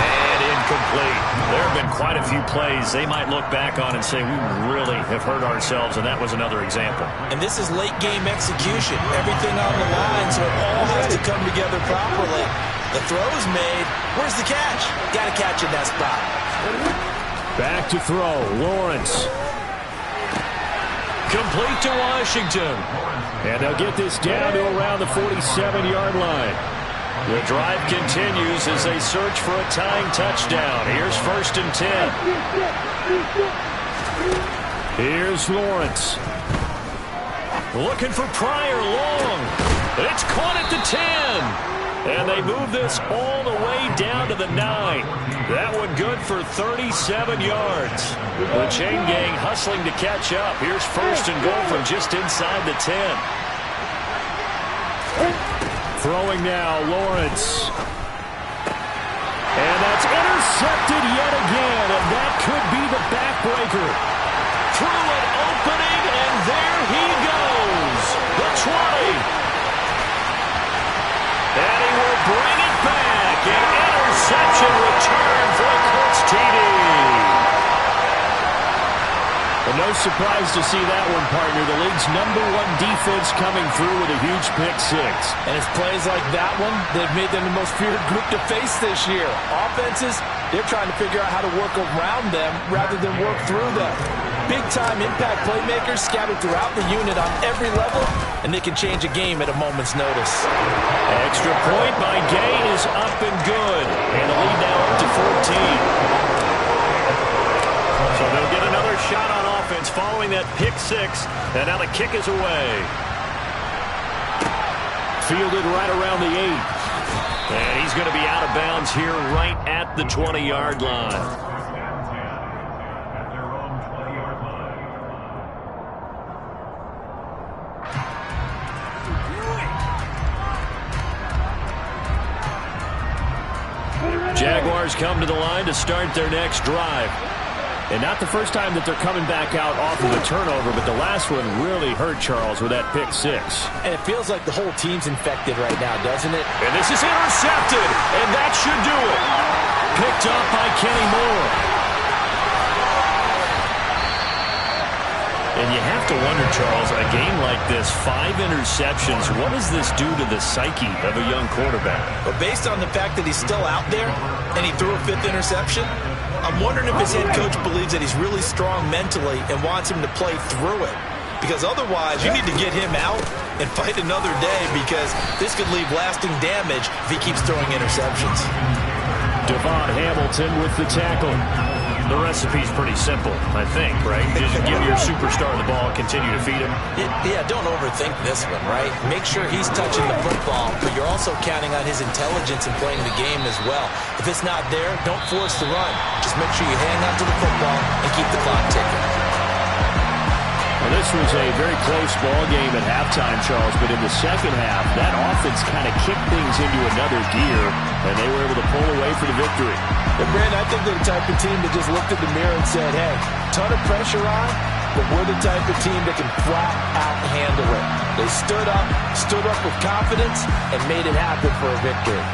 And incomplete. There have been quite a few plays they might look back on and say, we really have hurt ourselves, and that was another example. And this is late game execution. Everything on the line, so it all has to come together properly. The throw's made. Where's the catch? Got to catch in that spot. Back to throw. Lawrence. Complete to Washington. And they'll get this down to around the 47-yard line. The drive continues as they search for a tying touchdown. Here's 1st and 10. Here's Lawrence. Looking for Pryor long. It's caught at the 10. And they move this all the way down to the 9. That one good for 37 yards. The chain gang hustling to catch up. Here's 1st and goal from just inside the 10. Throwing now, Lawrence. And that's intercepted yet again, and that could be the backbreaker. Through an opening, and there he goes. The 20. And he will bring it back. An interception return for a Colts TD. And no surprise to see that one, partner. The league's #1 defense coming through with a huge pick-6. And it's plays like that one that have made them the most feared group to face this year. Offenses, they're trying to figure out how to work around them rather than work through them. Big-time impact playmakers scattered throughout the unit on every level, and they can change a game at a moment's notice. Extra point by Gay is up and good. And the lead now up to 14. So they'll get another shot on offense following that pick-6. And now the kick is away. Fielded right around the 8. And he's going to be out of bounds here right at the 20-yard line. Jaguars come to the line to start their next drive. And not the first time that they're coming back out off of a turnover, but the last one really hurt Charles with that pick-6. And it feels like the whole team's infected right now, doesn't it? And this is intercepted, and that should do it. Picked up by Kenny Moore. And you have to wonder, Charles, a game like this, 5 interceptions, what does this do to the psyche of a young quarterback? But based on the fact that he's still out there and he threw a 5th interception, I'm wondering if his head coach believes that he's really strong mentally and wants him to play through it. Because otherwise, you need to get him out and fight another day because this could leave lasting damage if he keeps throwing interceptions. Devon Hamilton with the tackle. The recipe's pretty simple, I think, right? Just give your superstar the ball and continue to feed him. Yeah, don't overthink this one, right? Make sure he's touching the football, but you're also counting on his intelligence in playing the game as well. If it's not there, don't force the run. Just make sure you hang on to the football and keep the clock ticking. Well, this was a very close ball game at halftime, Charles, but in the second half, that offense kind of kicked things into another gear, and they were able to pull away for the victory. And Brandon, I think they're the type of team that just looked at the mirror and said, hey, ton of pressure on, but we're the type of team that can flat out handle it. They stood up with confidence, and made it happen for a victory.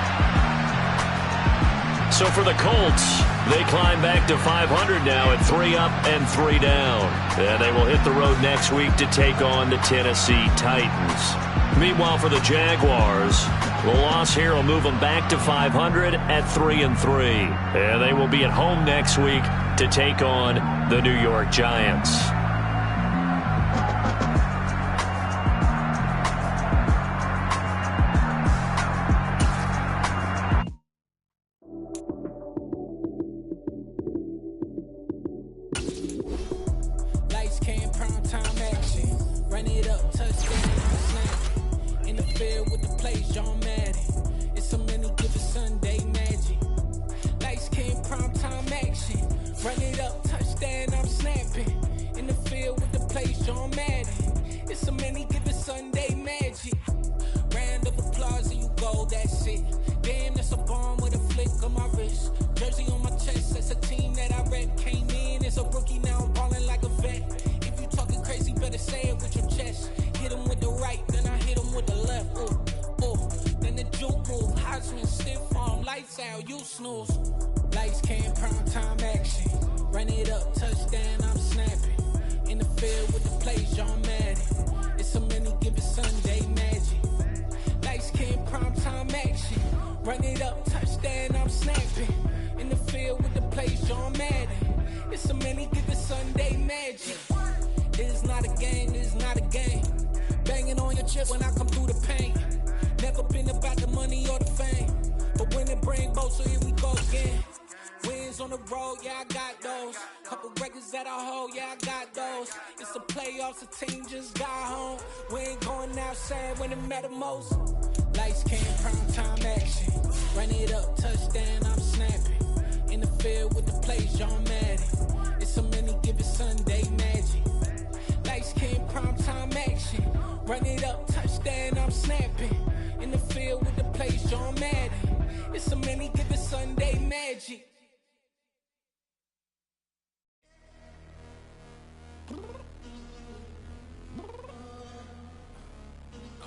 So for the Colts, they climb back to 500 now at 3 up and 3 down. And they will hit the road next week to take on the Tennessee Titans. Meanwhile, for the Jaguars, the loss here will move them back to 500 at 3 and 3. And they will be at home next week to take on the New York Giants.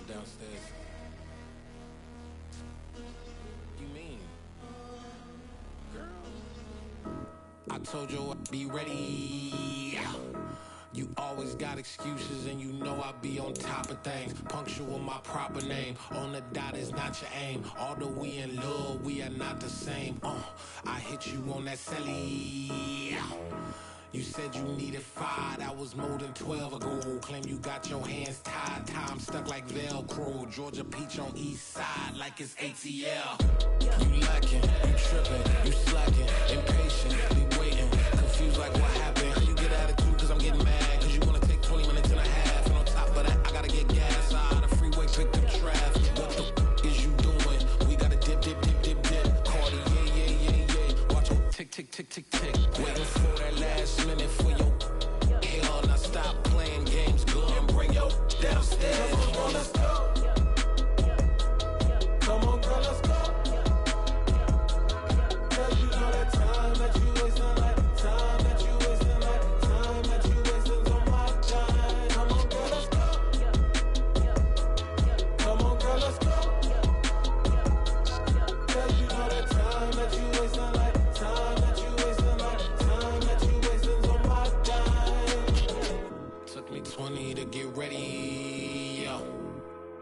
Downstairs. You mean? Girl, I told you I'd be ready. You always got excuses and you know I be on top of things. Punctual my proper name. On the dot is not your aim. Although we in love, we are not the same. I hit you on that celly. You said you needed 5, that was more than 12 ago. Claim you got your hands tied, time stuck like Velcro. Georgia Peach on east side like it's ATL. You lacking, you tripping, you slacking, impatient, be waiting, confused like what happened. You get attitude cause I'm getting mad, cause you wanna take 20 minutes and a half. And on top of that, I gotta get gas out of the freeway, pick up traffic. What the is you doing? We gotta dip. Cardi, yeah. Watch your tick. Waiting for that last minute for your hell. Now stop playing games, go and bring your downstairs. Come on, let's go. Come on, girl, let's go. Cause you know that time that you wasting, like time that you wasting, like time that you wasting on my time. Come on, girl, let's go. Come on, girl, let's go. Cause you know that time that you wasting, like time that you wasting, like time that you wasting on my time. Took me 20 to get ready, yo.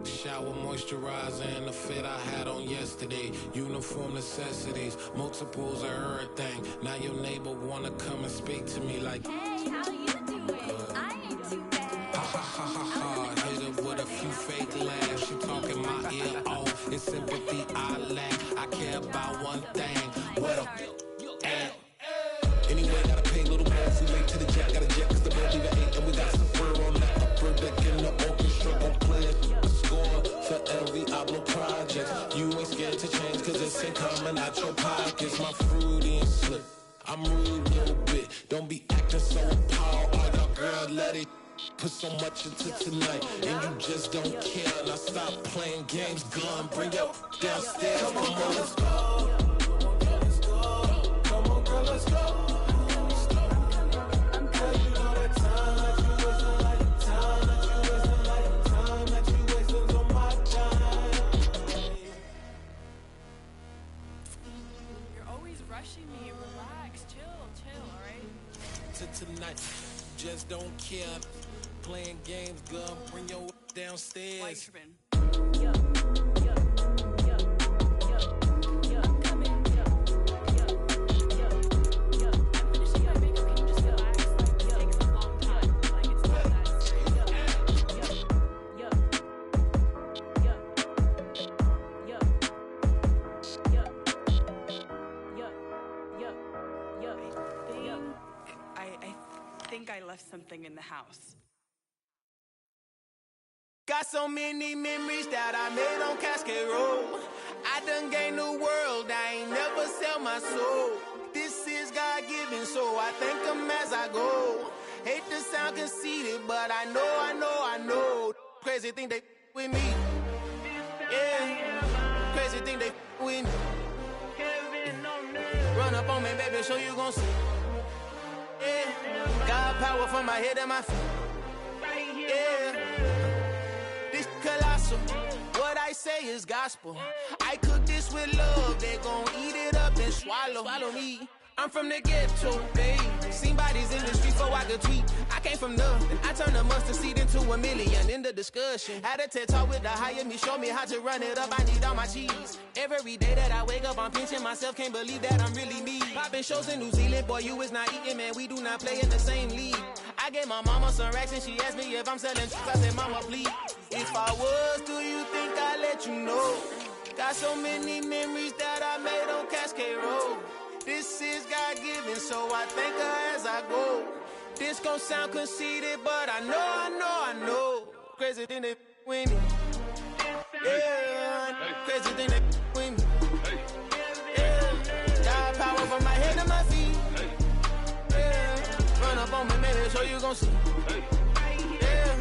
Shower moisturizer and the fit I had on yesterday. Uniform necessities, multiples of everything. Now your neighbor wanna come and speak to me like, hey, how you doing? I ain't too bad. Ha. Hit her with a few fake laughs. She talking my ear off. It's sympathy I lack. I care about one thing. What up? Anyway, gotta pay a little more if we late to the jet. Got a jet cause the boat leave at 8 and we got some fur on that upper deck in the orchestra. Gon' play it, score for every Pablo project. You ain't scared to change cause it's ain't coming out your pockets. My fruity and slip, I'm rude a little bit. Don't be acting so appalled. Oh, y'all girl, let it put so much into tonight and you just don't care. Now stop playing games, gun, bring your downstairs. Come on, let's go. Come on, girl, let's go. Cause you know that time that you just don't care. Playing games, girl, bring your downstairs. White Trippin'. I left something in the house. Got so many memories that I made on Cascade Road. I done gained the world, I ain't never sell my soul. This is God-given, so I thank him as I go. Hate to sound conceited, but I know. Crazy thing they with me. Yeah, crazy thing they with me. Run up on me, baby, so you gon' see. Yeah, God power from my head and my feet. Yeah, this colossal. What I say is gospel. I cook this with love. They gon' eat it up and swallow me. I'm from the ghetto, babe. Seen bodies in the street so I could tweet. I came from nothing. I turned a mustard seed into a million in the discussion. Had a TED talk with the higher me, show me how to run it up. I need all my cheese. Every day that I wake up, I'm pinching myself. Can't believe that I'm really me. Popping shows in New Zealand, boy, you is not eating, man. We do not play in the same league. I gave my mama some racks and she asked me if I'm selling drugs. I said, mama, please. If I was, do you think I'd let you know? Got so many memories that I made on Cascade Road. This is God-given, so I thank her as I go. This gon' sound conceited, but I know. Crazy thing they with me. Yeah, crazy thing they with me. Yeah, God power from my head to my feet. Yeah, run up on me, maybe, so you gon' see. Yeah.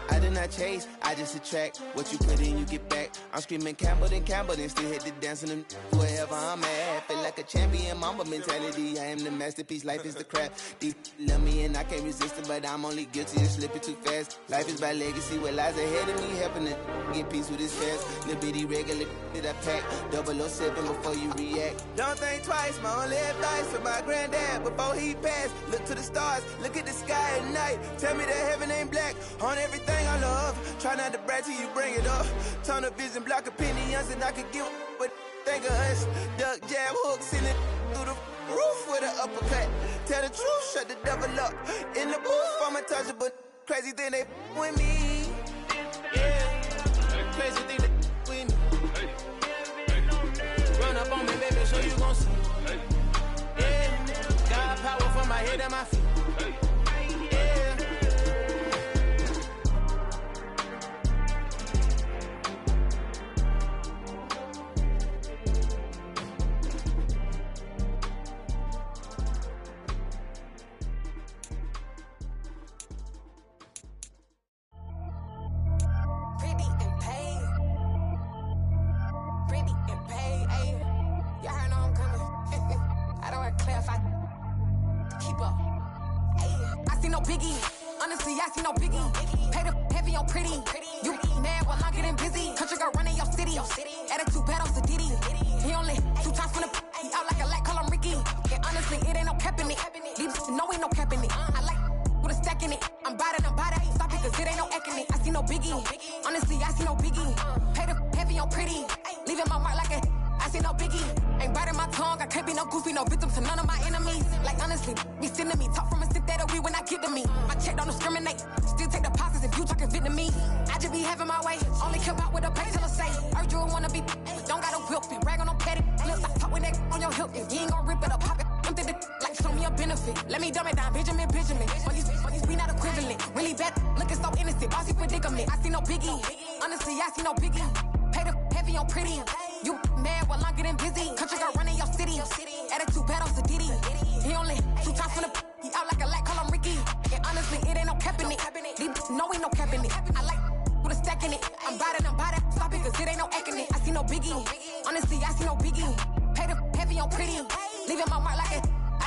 I did not chase, I just attract. What you put in, you get back. I'm screaming Campbell, then still hit the dance and wherever I'm at. Feel like a champion, mamba mentality. I am the masterpiece, life is the crap. Deep love me and I can't resist it, but I'm only guilty of slipping too fast. Life is by legacy, what lies ahead of me, helping to get peace with his past. Little bitty regular that I pack, 007 before you react. Don't think twice, my only advice for my granddad before he passed. Look to the stars, look at the sky at night. Tell me that heaven ain't black on everything I love. Try not to brag till you bring it up. Turn the vision, block opinions, and I could give but think of us. Duck, jab, hook, send it through the roof with an uppercut. Tell the truth, shut the devil up. In the booth, I'm untouchable. Crazy thing they with me. Yeah, crazy thing they with me. Run up on me, baby, so you gon' see. Yeah, God power from my head and my feet. Yeah.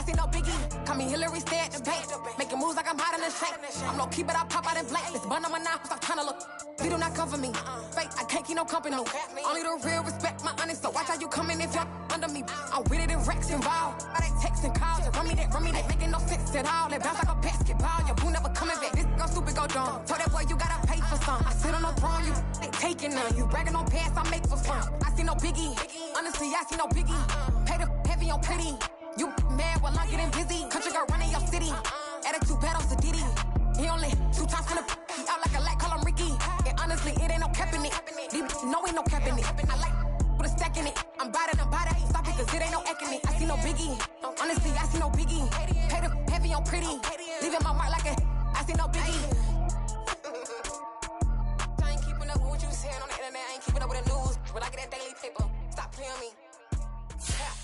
see no biggie. Call me Hillary, stay at the bank. Making moves like I'm hot in the shank. I'm low key, but I pop out in blank. This bun on my knife, stop trying to look. They do not cover me. Fake, I can't keep no company. Only the real respect my honest. So watch how you coming if you're under me. I'm with it and Rex involved. Why they texting calls and run me, they making no sense at all. They bounce like a basketball. Your boo never coming back. This go stupid, go dumb. Told that boy you gotta pay for some. I sit on the throne, you they taking none. You bragging on past, I make for fun. I see no biggie. Honestly, I see no biggie. Pay the heavy on pretty. You mad while I'm getting busy. Country girl running your city. Attitude bad on Sadiddy. He only 2 times from the he out like a light, call him Ricky. And honestly, it ain't no cap in it. These no ain't no cap in it. I like with a stack in it. I'm bad at stop it, cause it ain't no eck in it. I see no biggie. Honestly, I see no biggie. Pay the heavy on pretty. Leaving my mark like a I see no biggie. I ain't keeping up with what you saying on the internet. I ain't keeping up with the news. When I get that daily paper, stop playing me. Yeah.